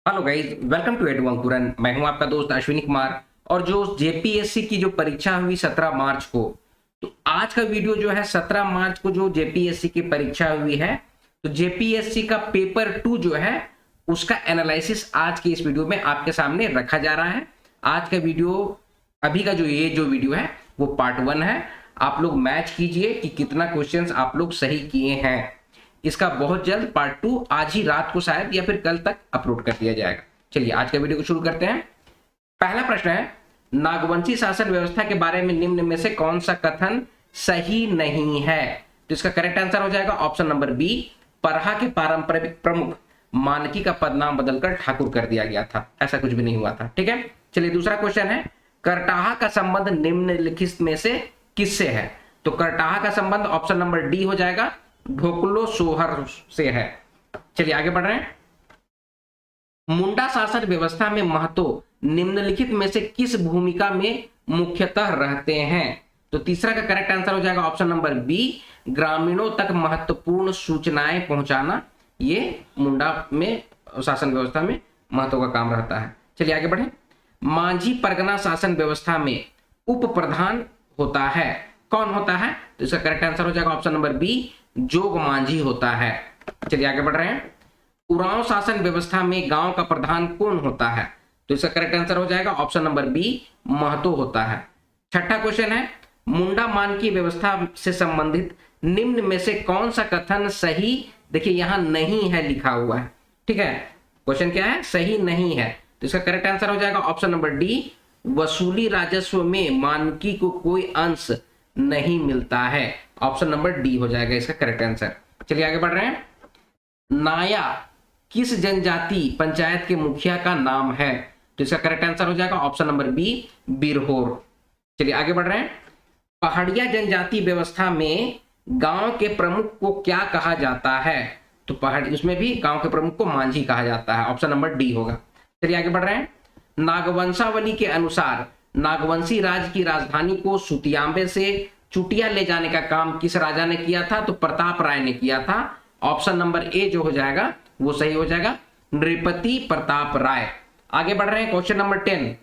Hello guys, welcome to Edu Ankuran. मैं हूं आपका दोस्त अश्विनी कुमार। और जो जेपीएससी की जो परीक्षा हुई 17 मार्च को, तो आज का वीडियो जो है 17 मार्च को जो जेपीएससी की परीक्षा हुई है, तो जेपीएससी का पेपर 2 जो है उसका एनालिसिस आज की इस वीडियो में आपके सामने रखा जा रहा है। आज का वीडियो, अभी का जो वीडियो है वो पार्ट 1 है। आप लोग मैच कीजिए कि कितना क्वेश्चंस आप लोग सही किए हैं। इसका बहुत जल्द पार्ट 2 आज ही रात को शायद या फिर कल तक अपलोड कर दिया जाएगा। चलिए आज के वीडियो को शुरू करते हैं। पहला प्रश्न है, नागवंशी शासन व्यवस्था के बारे में निम्न में से कौन सा कथन सही नहीं है? तो इसका करेक्ट आंसर हो जाएगा ऑप्शन नंबर बी, परहा के पारंपरिक प्रमुख मानकी का पदनाम बदलकर ठाकुर कर दिया गया था। ऐसा कुछ भी नहीं हुआ था। ठीक है, चलिए दूसरा क्वेश्चन है, करटाहा का संबंध निम्नलिखित में से किससे है? तो करटाहा का संबंध ऑप्शन नंबर डी हो जाएगा, ढोकलो सोहर से है। चलिए आगे बढ़ रहे हैं। मुंडा शासन व्यवस्था में महतो निम्नलिखित में से किस भूमिका में मुख्यतः रहते हैं? तो तीसरा का करेक्ट आंसर हो जाएगा ऑप्शन नंबर बी, ग्रामीणों तक महत्वपूर्ण सूचनाएं पहुंचाना। ये मुंडा में शासन व्यवस्था में महत्व का काम रहता है। चलिए आगे बढ़े। मांझी परगना शासन व्यवस्था में उप प्रधान होता है, कौन होता है? तो इसका करेक्ट आंसर हो जाएगा ऑप्शन नंबर बी, जोग मांझी होता है। चलिए आगे बढ़ रहे हैं। उरांव शासन व्यवस्था में गांव का प्रधान कौन होता है? तो इसका करेक्ट आंसर हो जाएगा ऑप्शन नंबर बी, महतो होता है। छठा क्वेश्चन है, मुंडा मानकी व्यवस्था से संबंधित निम्न में से कौन सा कथन सही, देखिए यहां नहीं है लिखा हुआ है। ठीक है, क्वेश्चन क्या है? सही नहीं है। तो इसका करेक्ट आंसर हो जाएगा ऑप्शन नंबर डी, वसूली राजस्व में मानकी को कोई अंश नहीं मिलता है। ऑप्शन नंबर डी हो जाएगा इसका करेक्ट आंसर। चलिए आगे बढ़ रहे हैं। नाया किस जनजाति पंचायत के मुखिया का नाम है? तो इसका करेक्ट आंसर हो जाएगा ऑप्शन नंबर बी, बिरहोर। चलिए आगे बढ़ रहे हैं। पहाड़िया जनजाति व्यवस्था में गांव के प्रमुख को क्या कहा जाता है? तो पहाड़ी, उसमें भी गांव के प्रमुख को मांझी कहा जाता है। ऑप्शन नंबर डी होगा। चलिए आगे बढ़ रहे हैं। नागवंशावली के अनुसार नागवंशी राज्य की राजधानी को सुतियांबे से चुटिया ले जाने का काम किस राजा ने किया था? तो प्रताप राय ने किया था। ऑप्शन नंबर ए जो हो जाएगा वो सही हो जाएगा, नृपति प्रताप राय। आगे बढ़ रहे हैं। क्वेश्चन नंबर 10,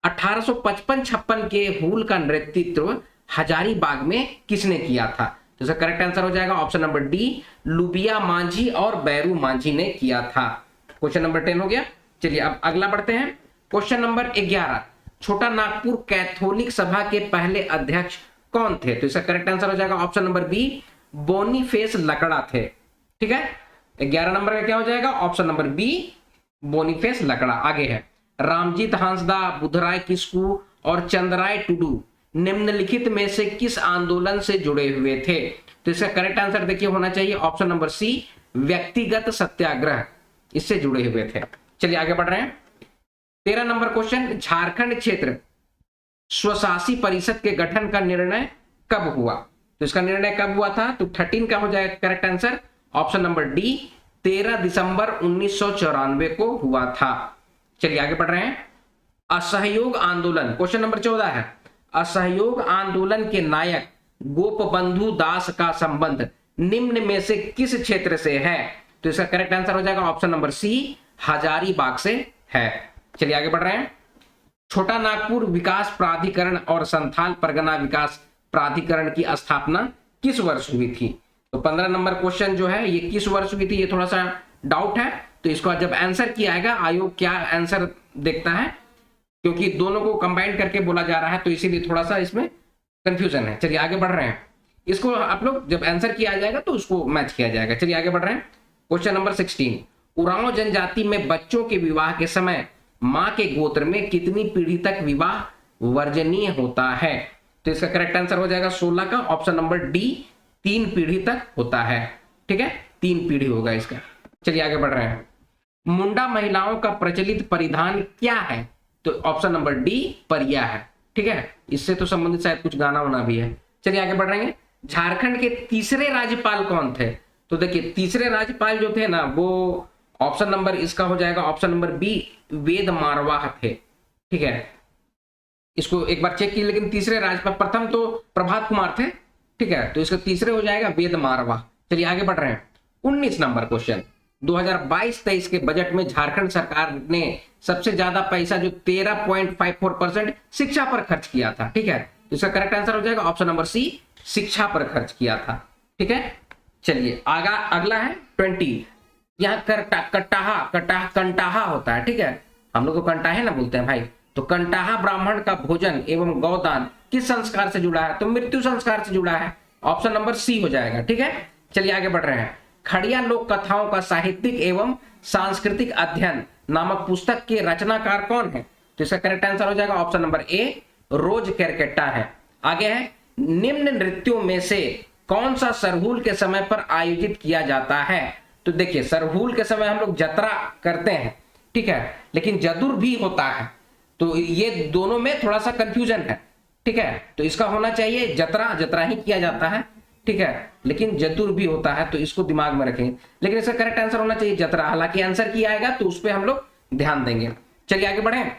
1855-56 के हूल का नेतृत्व हजारीबाग में किसने किया था? तो इसका करेक्ट आंसर हो जाएगा ऑप्शन नंबर डी, लुबिया मांझी और बैरू मांझी ने किया था। क्वेश्चन नंबर 10 हो गया। चलिए अब अगला बढ़ते हैं। क्वेश्चन नंबर 11, छोटा नागपुर कैथोलिक सभा के पहले अध्यक्ष कौन थे? तो इसका करेक्ट आंसर हो जाएगा ऑप्शन नंबर बी, बोनीफेस लकड़ा थे। ठीक है, 11 नंबर का क्या हो जाएगा? ऑप्शन नंबर बी, बोनीफेस लकड़ा। आगे है, रामजीत हांसदा, बुधराय किस्कू और चंद्राय टुडू निम्नलिखित में से किस आंदोलन से जुड़े हुए थे? तो इसका करेक्ट आंसर देखिए होना चाहिए ऑप्शन नंबर सी, व्यक्तिगत सत्याग्रह, इससे जुड़े हुए थे। चलिए आगे बढ़ रहे हैं। 13 नंबर क्वेश्चन, झारखंड क्षेत्र स्वशासी परिषद के गठन का निर्णय कब हुआ? तो इसका निर्णय कब हुआ था? तो 13 का हो जाएगा correct answer option number D, 13 दिसंबर 1994 को हुआ था। चलिए आगे बढ़ रहे हैं। असहयोग आंदोलन, क्वेश्चन नंबर 14 है, असहयोग आंदोलन के नायक गोपबंधु दास का संबंध निम्न में से किस क्षेत्र से है? तो इसका करेक्ट आंसर हो जाएगा ऑप्शन नंबर सी, हजारीबाग से है। चलिए आगे बढ़ रहे हैं। छोटा नागपुर विकास प्राधिकरण और संथाल परगना विकास प्राधिकरण की स्थापना किस वर्ष हुई थी? तो 15 नंबर क्वेश्चन जो है ये किस वर्ष हुई थी, ये थोड़ा सा डाउट है। तो इसको जब आंसर किया आएगा, आयोग क्या आंसर देखता है, क्योंकि दोनों को कंबाइन करके बोला जा रहा है, तो इसीलिए थोड़ा सा इसमें कंफ्यूजन है। चलिए आगे बढ़ रहे हैं। इसको आप लोग जब आंसर किया जाएगा तो उसको मैच किया जाएगा। चलिए आगे बढ़ रहे हैं। क्वेश्चन नंबर 16, उरांव जनजाति में बच्चों के विवाह के समय मां के गोत्र में कितनी पीढ़ी तक विवाह वर्जनीय होता है? तो इसका करेक्ट आंसर हो जाएगा 16 का ऑप्शन नंबर डी, 3 पीढ़ी तक होता है। ठीक है, 3 पीढ़ी होगा इसका। चलिए आगे बढ़ रहे हैं। मुंडा महिलाओं का प्रचलित परिधान क्या है? तो ऑप्शन नंबर डी, परिया है। ठीक है, इससे तो संबंधित शायद कुछ गाना वाना भी है। चलिए आगे बढ़ रहे हैं। झारखंड के तीसरे राज्यपाल कौन थे? तो देखिए तीसरे राज्यपाल जो थे ना, वो ऑप्शन नंबर इसका हो जाएगा option number B, Ved Marwah थे। ठीक है, इसको एक बार चेक कीजिए। लेकिन तीसरे राज्यपाल, प्रथम तो प्रभात कुमार थे। ठीक है, तो इसका तीसरे हो जाएगा वेद मारवाह। चलिए आगे बढ़ रहे हैं। 19 नंबर क्वेश्चन, 2022-23 के बजट में झारखंड सरकार ने सबसे ज्यादा पैसा जो 13.54% शिक्षा पर खर्च किया था। ठीक है, तो इसका करेक्ट आंसर हो जाएगा ऑप्शन नंबर सी, शिक्षा पर खर्च किया था। ठीक है, चलिए अगला है 20। यहाँ कंटाहा होता है। ठीक है, हम लोग को कंटाहे ना बोलते हैं भाई। तो कंटाहा ब्राह्मण का भोजन एवं गौदान किस संस्कार से जुड़ा है? तो मृत्यु संस्कार से जुड़ा है। ऑप्शन नंबर सी हो जाएगा। ठीक है, चलिए आगे बढ़ रहे हैं। खड़िया लोक कथाओं का साहित्यिक एवं सांस्कृतिक अध्ययन नामक पुस्तक के रचनाकार कौन है? तो इसका करेक्ट आंसर हो जाएगा ऑप्शन नंबर ए, रोज केरकेट्टा है। आगे है, निम्न नृत्यों में से कौन सा सरहुल के समय पर आयोजित किया जाता है? तो देखिए, सरहुल के समय हम लोग जतरा करते हैं। ठीक है, लेकिन जदुर भी होता है, तो ये दोनों में थोड़ा सा कंफ्यूजन है। ठीक है, तो इसका होना चाहिए जतरा ही किया जाता है। ठीक है, लेकिन जतुर भी होता है, तो इसको दिमाग में रखें। लेकिन इसका करेक्ट आंसर होना चाहिए जतरा। हालांकि आंसर किया आएगा तो उस पर हम लोग ध्यान देंगे। चलिए आगे बढ़े।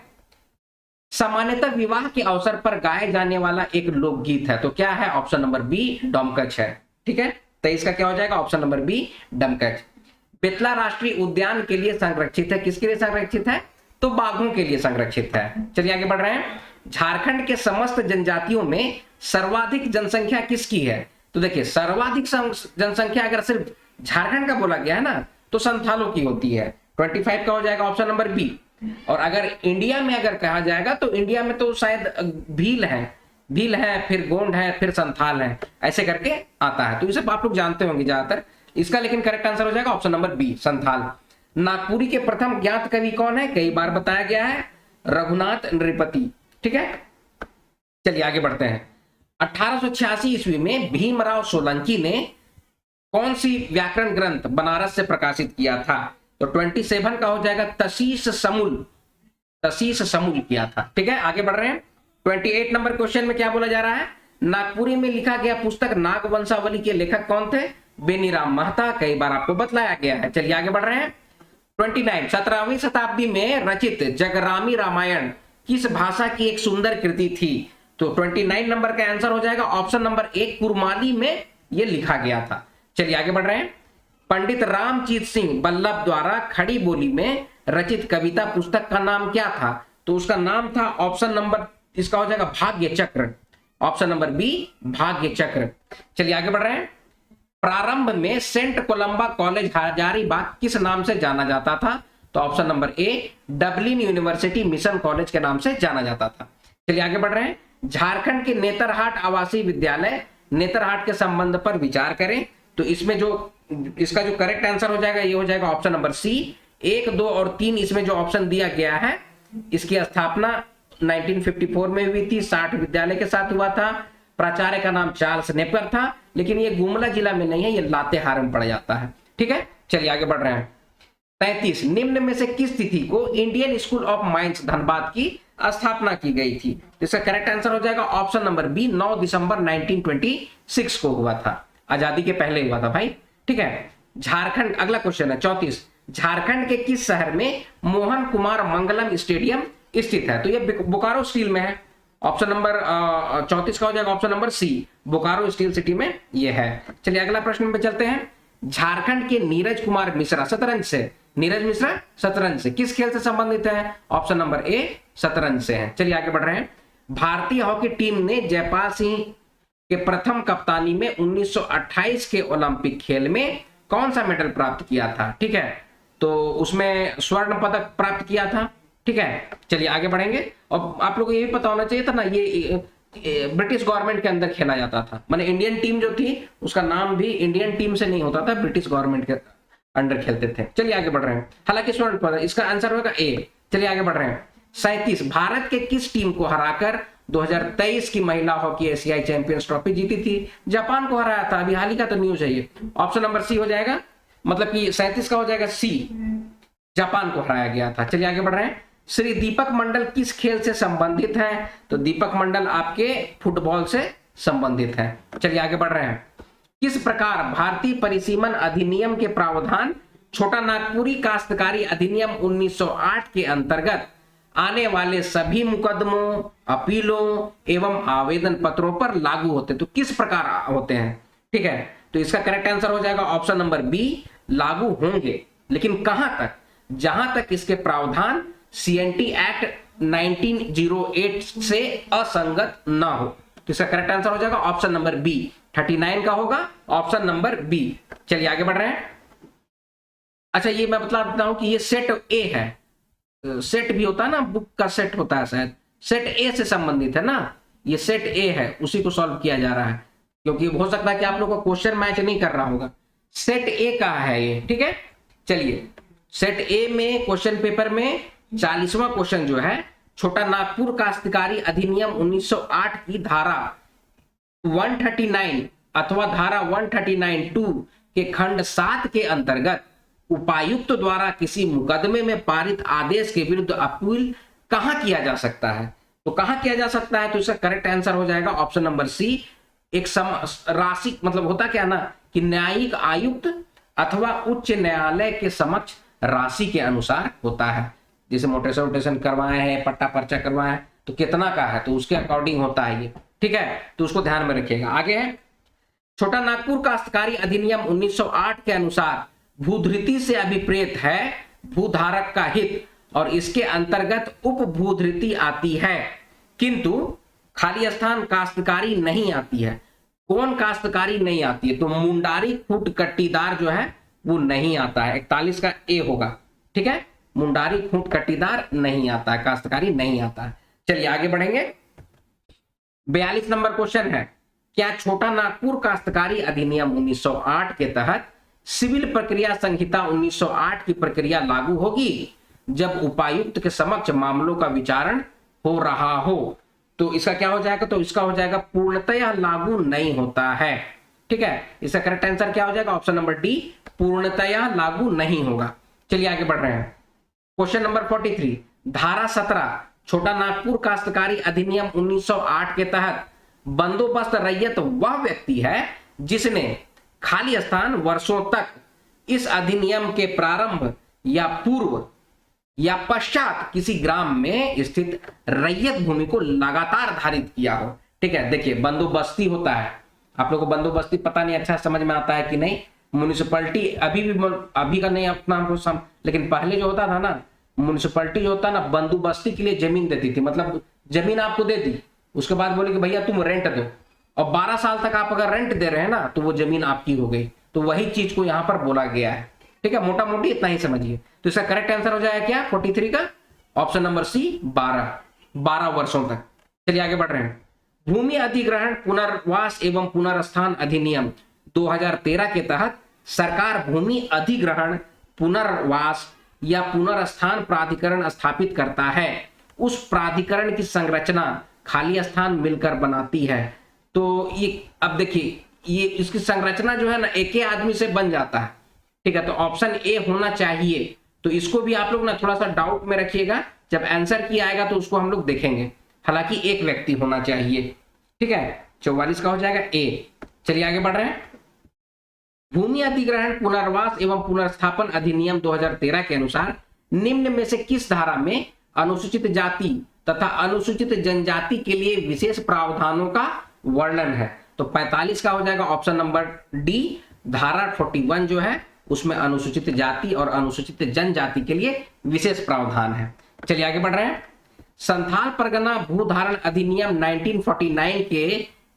सामान्यतः विवाह के अवसर पर गाए जाने वाला एक लोकगीत है, तो क्या है? ऑप्शन नंबर बी, डोमकच है। ठीक है, तो इसका क्या हो जाएगा? Option number B, Domkach. Betla राष्ट्रीय उद्यान के लिए संरक्षित है। किसके लिए संरक्षित है? तो बाघों के लिए संरक्षित है। चलिए आगे बढ़ रहे हैं। झारखंड के समस्त जनजातियों में सर्वाधिक जनसंख्या किसकी है? तो देखिए, सर्वाधिक जनसंख्या अगर सिर्फ झारखंड का बोला गया है ना, तो संथालों की होती है। 25 का हो जाएगा ऑप्शन नंबर बी। और अगर इंडिया में अगर कहा जाएगा तो इंडिया में तो शायद भील है, फिर गोंड है, फिर संथाल है, ऐसे करके आता है। तो ये सब आप लोग जानते होंगे ज्यादातर। इसका लेकिन करेक्ट आंसर हो जाएगा option number B, Santhal. Nagpuri के प्रथम ज्ञात कवि कौन है? कई बार बताया गया है, रघुनाथ नृपति। ठीक है, चलिए आगे बढ़ते हैं। 1886 ईस्वी में भीमराव सोलंकी ने कौन सी व्याकरण ग्रंथ बनारस से प्रकाशित किया था? तो 27 का हो जाएगा तशीश समूल किया था। ठीक है, आगे बढ़ रहे हैं। 28 नंबर क्वेश्चन में क्या बोला जा रहा है? नागपुरी में लिखा गया पुस्तक नागवंशावली के लेखक कौन थे? बेनीराम महता। कई बार आपको बतलाया गया है। चलिए आगे बढ़ रहे हैं। 29, 17वीं शताब्दी में रचित जगरामी रामायण किस भाषा की एक सुंदर कृति थी? तो 29 नंबर का आंसर हो जाएगा ऑप्शन नंबर ए, कुरमाली में यह लिखा गया था। चलिए आगे बढ़ रहे हैं। पंडित रामजीत सिंह बल्लभ द्वारा खड़ी बोली में रचित कविता पुस्तक का नाम क्या था? तो उसका नाम था ऑप्शन नंबर, इसका हो जाएगा भाग्य चक्र। ऑप्शन नंबर बी, भाग्य चक्र। चलिए आगे बढ़ रहे हैं। प्रारंभ में सेंट कोलंबा कॉलेज हजारीबाग किस नाम से जाना जाता था? तो option number A, Dublin university mission college के नाम से जाना जाता था। चलिए आगे बढ़ रहे हैं। झारखंड के नेतरहाट आवासीय विद्यालय नेतरहाट के संबंध पर विचार करें। तो इसमें जो इसका जो करेक्ट आंसर हो जाएगा ये हो जाएगा ऑप्शन नंबर सी, 1, 2 और 3 इसमें जो ऑप्शन दिया गया है। इसकी स्थापना 1954 में हुई थी, 60 विद्यालय के साथ हुआ था। प्राचार्य का नाम चार्ल्स नेपर था, लेकिन ये गुमला जिला में नहीं है, ये लातेहार में पड़ जाता है। ठीक है, चलिए आगे बढ़ रहे हैं। 33, निम्न में से किस तिथि को Indian school of mines Dhanbad की स्थापना की गई थी? इसका करेक्ट आंसर हो जाएगा ऑप्शन नंबर बी, 9 दिसंबर 1926 को हुआ था। आजादी के पहले हुआ था भाई। ठीक है, झारखंड, अगला क्वेश्चन है 34। झारखंड के किस शहर में मोहन कुमार मंगलम स्टेडियम स्थित है? तो ये बोकारो स्टील में है। ऑप्शन नंबर 34 का हो जाएगा option number C, Bokaro steel city में ये है। चलिए अगला प्रश्न पे चलते हैं। झारखंड के नीरज मिश्रा शतरंज से किस खेल से संबंधित है? ऑप्शन नंबर ए, शतरंज से है। चलिए आगे बढ़ रहे हैं। भारतीय हॉकी टीम ने जयपाल सिंह के प्रथम कप्तानी में 1928 के ओलंपिक खेल में कौन सा मेडल प्राप्त किया था? ठीक है, तो उसमें स्वर्ण पदक प्राप्त किया था। ठीक है, चलिए आगे बढ़ेंगे। और आप लोगों को ये भी पता होना चाहिए था ना, ये ब्रिटिश गवर्नमेंट के अंदर खेला जाता था। माने इंडियन टीम जो थी उसका नाम भी इंडियन टीम से नहीं होता था, ब्रिटिश गवर्नमेंट के अंडर खेलते थे। चलिए आगे बढ़ रहे हैं। हालांकि स्वर्ण पदक, इसका आंसर होगा ए। चलिए आगे बढ़ रहे हैं। 37, भारत के किस टीम को हराकर 2023 की महिला हॉकी एशियाई चैंपियंस ट्रॉफी जीती थी? जापान को हराया था, अभी हाल ही का तो न्यूज है ये। ऑप्शन नंबर सी हो जाएगा, मतलब कि 37 का हो जाएगा सी, जापान को हराया गया था। चलिए आगे बढ़ रहे हैं। श्री दीपक मंडल किस खेल से संबंधित है? तो दीपक मंडल आपके फुटबॉल से संबंधित है। चलिए आगे बढ़ रहे हैं। किस प्रकार भारतीय परिसीमन अधिनियम के प्रावधान छोटा नागपुरी काश्तकारी अधिनियम 1908 के अंतर्गत आने वाले सभी मुकदमों, अपीलों एवं आवेदन पत्रों पर लागू होते हैं? तो किस प्रकार होते हैं? ठीक है, तो इसका करेक्ट आंसर हो जाएगा ऑप्शन नंबर बी, लागू होंगे। लेकिन कहां तक, जहां तक इसके प्रावधान सीएनटी एक्ट 1908 से असंगत ना हो। तो इसका करेक्ट आंसर हो जाएगा ऑप्शन नंबर बी, 39 का होगा ऑप्शन नंबर बी। चलिए आगे बढ़ रहे हैं। अच्छा ये मैं बता देता हूं कि ये सेट ए है, सेट भी होता है ना, बुक का सेट होता है शायद, सेट ए से संबंधित है ना, ये सेट ए है, उसी को सॉल्व किया जा रहा है, क्योंकि हो सकता है कि आप लोग का क्वेश्चन मैच नहीं कर रहा होगा। सेट ए का है ये, ठीक है। चलिए सेट ए में क्वेश्चन पेपर में 40वां क्वेश्चन जो है, छोटा नागपुर काश्तकारी अधिनियम 1908 की धारा 139 अथवा धारा 139(2) के खंड 7 के अंतर्गत उपायुक्त द्वारा किसी मुकदमे में पारित आदेश के विरुद्ध अपील कहां किया जा सकता है। तो कहां किया जा सकता है, तो इसका करेक्ट आंसर हो जाएगा ऑप्शन नंबर सी। एक राशि मतलब होता क्या ना कि न्यायिक आयुक्त अथवा उच्च न्यायालय के समक्ष राशि के अनुसार होता है। जैसे मोटेशन वोटेशन करवाए हैं, पट्टा पर्चा करवाए हैं, तो कितना का है तो उसके अकॉर्डिंग होता है ये, ठीक है। तो उसको ध्यान में रखिएगा। आगे है छोटा नागपुर काश्तकारी अधिनियम 1908 के अनुसार भूधृति से अभिप्रेत है भूधारक का हित, और इसके अंतर्गत उपभूधृति आती है, किंतु खाली स्थान काश्तकारी नहीं आती है। कौन काश्तकारी नहीं आती है, तो मुंडारी खूट कट्टीदार जो है वो नहीं आता है, 41 का ए होगा, ठीक है। मुंडारी खूंट कट्टीदार नहीं आता है, काश्तकारी नहीं आता है। चलिए आगे बढ़ेंगे। 42 नंबर क्वेश्चन है, क्या छोटा नागपुर काश्तकारी अधिनियम 1908 के तहत सिविल प्रक्रिया संहिता 1908 की प्रक्रिया लागू होगी जब उपायुक्त के समक्ष मामलों का विचारण हो रहा हो। तो इसका क्या हो जाएगा, तो इसका हो जाएगा पूर्णतया लागू नहीं होता है, ठीक है। इसका करेक्ट आंसर क्या हो जाएगा ऑप्शन नंबर डी, पूर्णतया लागू नहीं होगा। चलिए आगे बढ़ रहे हैं। क्वेश्चन नंबर 43, धारा 17 छोटा नागपुर काश्तकारी अधिनियम 1908 के तहत बंदोबस्त रैयत वह व्यक्ति है जिसने खाली स्थान वर्षों तक इस अधिनियम के प्रारंभ या पूर्व या पश्चात किसी ग्राम में स्थित रैयत भूमि को लगातार धारित किया हो, ठीक है। देखिए बंदोबस्ती होता है, आप लोग को बंदोबस्ती पता नहीं अच्छा समझ में आता है कि नहीं। म्युनिसिपैलिटी अभी का नहीं अपना हमको लेकिन पहले जो होता था ना, म्युनिसिपैलिटी जो होता ना बंदोबस्ती के लिए जमीन देती थी, मतलब जमीन आपको दे दी, उसके बाद बोले कि भैया तुम रेंट दो, और 12 साल तक आप अगर रेंट दे रहे हैं ना तो वो जमीन आपकी हो गई। तो वही चीज को यहाँ पर बोला गया है, ठीक है। मोटा मोटी इतना ही समझिए। तो इसका करेक्ट आंसर हो जाएगा क्या 43 का ऑप्शन नंबर सी, 12 वर्षों तक। चलिए आगे बढ़ रहे हैं। भूमि अधिग्रहण पुनर्वास एवं पुनर्स्थान अधिनियम 2013 के तहत सरकार भूमि अधिग्रहण पुनर्वास या पुनर्स्थान प्राधिकरण स्थापित करता है। उस प्राधिकरण की संरचना खाली स्थान मिलकर बनाती है। तो ये अब देखिए ये इसकी संरचना जो है ना एक ही आदमी से बन जाता है, ठीक है। तो ऑप्शन ए होना चाहिए। तो इसको भी आप लोग ना थोड़ा सा डाउट में रखिएगा, जब आंसर की आएगा तो उसको हम लोग देखेंगे। हालांकि एक व्यक्ति होना चाहिए, ठीक है। 44 का हो जाएगा ए। चलिए आगे बढ़ रहे हैं। भूमि अधिग्रहण पुनर्वास एवं पुनर्स्थापन अधिनियम 2013 के अनुसार निम्न में से किस धारा में अनुसूचित जाति तथा अनुसूचित जनजाति के लिए विशेष प्रावधानों का वर्णन है। तो 45 का हो जाएगा ऑप्शन नंबर डी। धारा 41 जो है उसमें अनुसूचित जाति और अनुसूचित जनजाति के लिए विशेष प्रावधान है। चलिए आगे बढ़ रहे हैं। संथाल परगना भूधारण अधिनियम 1949 के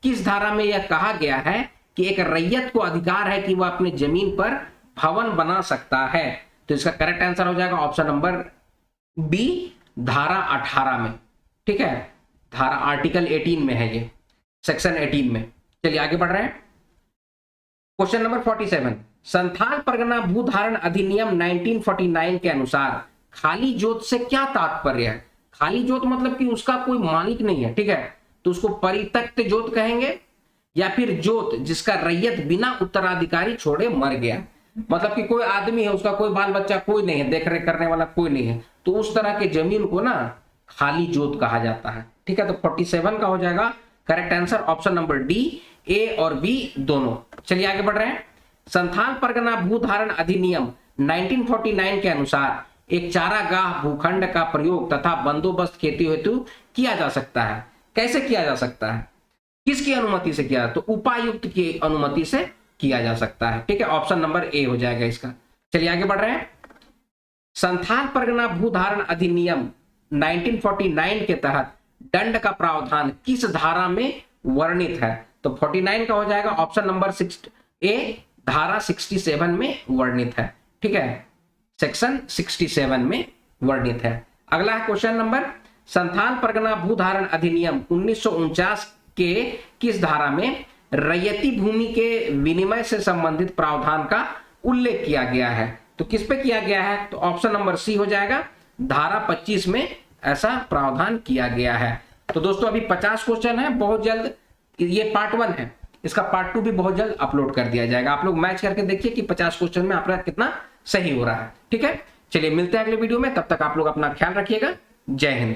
किस धारा में यह कहा गया है कि एक रैयत को अधिकार है कि वह अपने जमीन पर भवन बना सकता है। तो इसका करेक्ट आंसर हो जाएगा ऑप्शन नंबर बी, धारा 18 में, ठीक है। धारा आर्टिकल 18 में है ये, सेक्शन 18 में। चलिए आगे बढ़ रहे हैं। क्वेश्चन नंबर 47, संथाल परगना भूधारण अधिनियम 1949 के अनुसार खाली जोत से क्या तात्पर्य है। खाली जोत मतलब कि उसका कोई मालिक नहीं है, ठीक है। तो उसको परित्यक्त जोत कहेंगे, या फिर जोत जिसका रैयत बिना उत्तराधिकारी छोड़े मर गया, मतलब कि कोई आदमी है उसका कोई बाल बच्चा कोई नहीं है, देख रेख करने वाला कोई नहीं है, तो उस तरह के जमीन को ना खाली जोत कहा जाता है, ठीक है। तो 47 का हो जाएगा correct answer option number D, A और बी दोनों। चलिए आगे बढ़ रहे हैं। संथाल परगना भूधारण अधिनियम 1949 के अनुसार एक चारागाह भूखंड का प्रयोग तथा बंदोबस्त खेती हेतु किया जा सकता है। कैसे किया जा सकता है, किसकी अनुमति से किया, तो उपायुक्त की अनुमति से किया जा सकता है, ठीक है। ऑप्शन नंबर ए हो जाएगा इसका। चलिए आगे बढ़ रहे हैं। संथाल परगना भूधारण अधिनियम 1949 के तहत दंड का प्रावधान किस धारा में वर्णित है? तो 49 का हो जाएगा ऑप्शन नंबर 6 ए, धारा 67 में वर्णित है। ठीक है, सेक्शन 67 में वर्णित है। अगला है क्वेश्चन नंबर, संथाल परगना भूधारण अधिनियम 1949 के किस धारा में रैयती भूमि के विनिमय से संबंधित प्रावधान का उल्लेख किया गया है? तो किस पे किया गया है? तो ऑप्शन नंबर सी हो जाएगा, धारा 25 में ऐसा प्रावधान किया गया है। तो दोस्तों अभी 50 क्वेश्चन है, बहुत जल्द ये पार्ट 1 है, इसका पार्ट 2 भी बहुत जल्द अपलोड कर दिया जाएगा। आप लोग मैच करके देखिए कि 50 क्वेश्चन में आपका कितना सही हो रहा है। ठीक है, चलिए मिलते हैं अगले वीडियो में, तब तक आप लोग अपना ख्याल रखिएगा। जय हिंद।